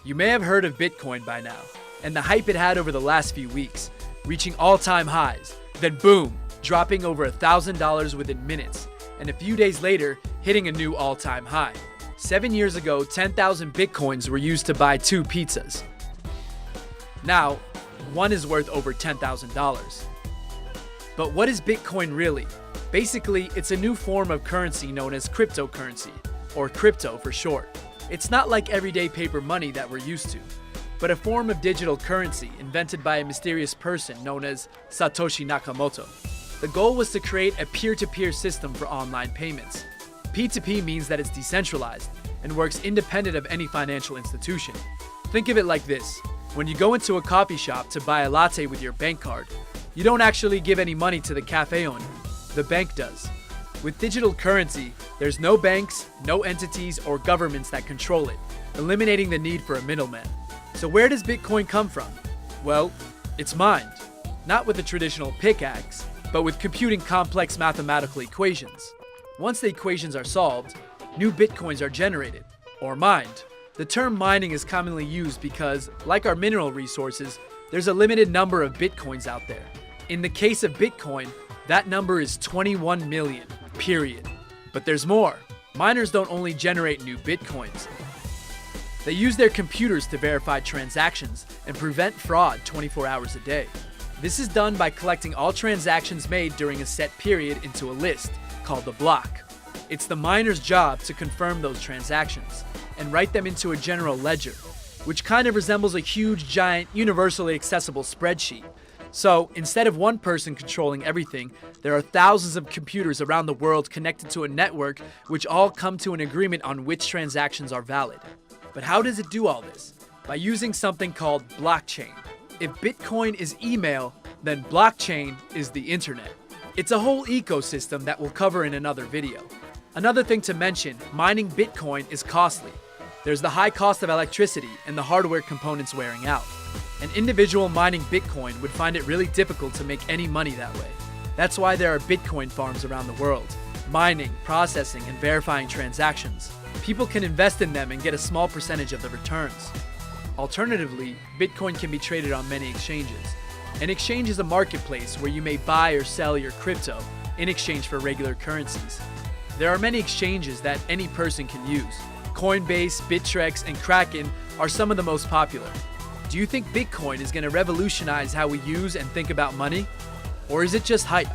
You may have heard of Bitcoin by now, and the hype it had over the last few weeks, reaching all-time highs, then boom, dropping over $1,000 within minutes, and a few days later, hitting a new all-time high. 7 years ago, 10,000 Bitcoins were used to buy 2 pizzas. Now, one is worth over $10,000. But what is Bitcoin really? Basically, it's a new form of currency known as cryptocurrency, or crypto for short. It's not like everyday paper money that we're used to, but a form of digital currency invented by a mysterious person known as Satoshi Nakamoto. The goal was to create a peer-to-peer system for online payments. P2P means that it's decentralized and works independent of any financial institution. Think of it like this. When you go into a coffee shop to buy a latte with your bank card, you don't actually give any money to the cafe owner. The bank does. With digital currency, there's no banks, no entities, or governments that control it, eliminating the need for a middleman. So where does Bitcoin come from? Well, it's mined. Not with the traditional pickaxe, but with computing complex mathematical equations. Once the equations are solved, new Bitcoins are generated, or mined. The term mining is commonly used because, like our mineral resources, there's a limited number of Bitcoins out there. In the case of Bitcoin, that number is 21 million, period. But there's more. Miners don't only generate new Bitcoins. They use their computers to verify transactions and prevent fraud 24 hours a day. This is done by collecting all transactions made during a set period into a list, called the block. It's the miner's job to confirm those transactions and write them into a general ledger, which kind of resembles a huge, giant, universally accessible spreadsheet. So, instead of one person controlling everything, there are thousands of computers around the world connected to a network which all come to an agreement on which transactions are valid. But how does it do all this? By using something called blockchain. If Bitcoin is email, then blockchain is the internet. It's a whole ecosystem that we'll cover in another video. Another thing to mention, mining Bitcoin is costly. There's the high cost of electricity and the hardware components wearing out. An individual mining Bitcoin would find it really difficult to make any money that way. That's why there are Bitcoin farms around the world, mining, processing, and verifying transactions. People can invest in them and get a small percentage of the returns. Alternatively, Bitcoin can be traded on many exchanges. An exchange is a marketplace where you may buy or sell your crypto in exchange for regular currencies. There are many exchanges that any person can use. Coinbase, Bittrex, and Kraken are some of the most popular. Do you think Bitcoin is going to revolutionize how we use and think about money? Or is it just hype?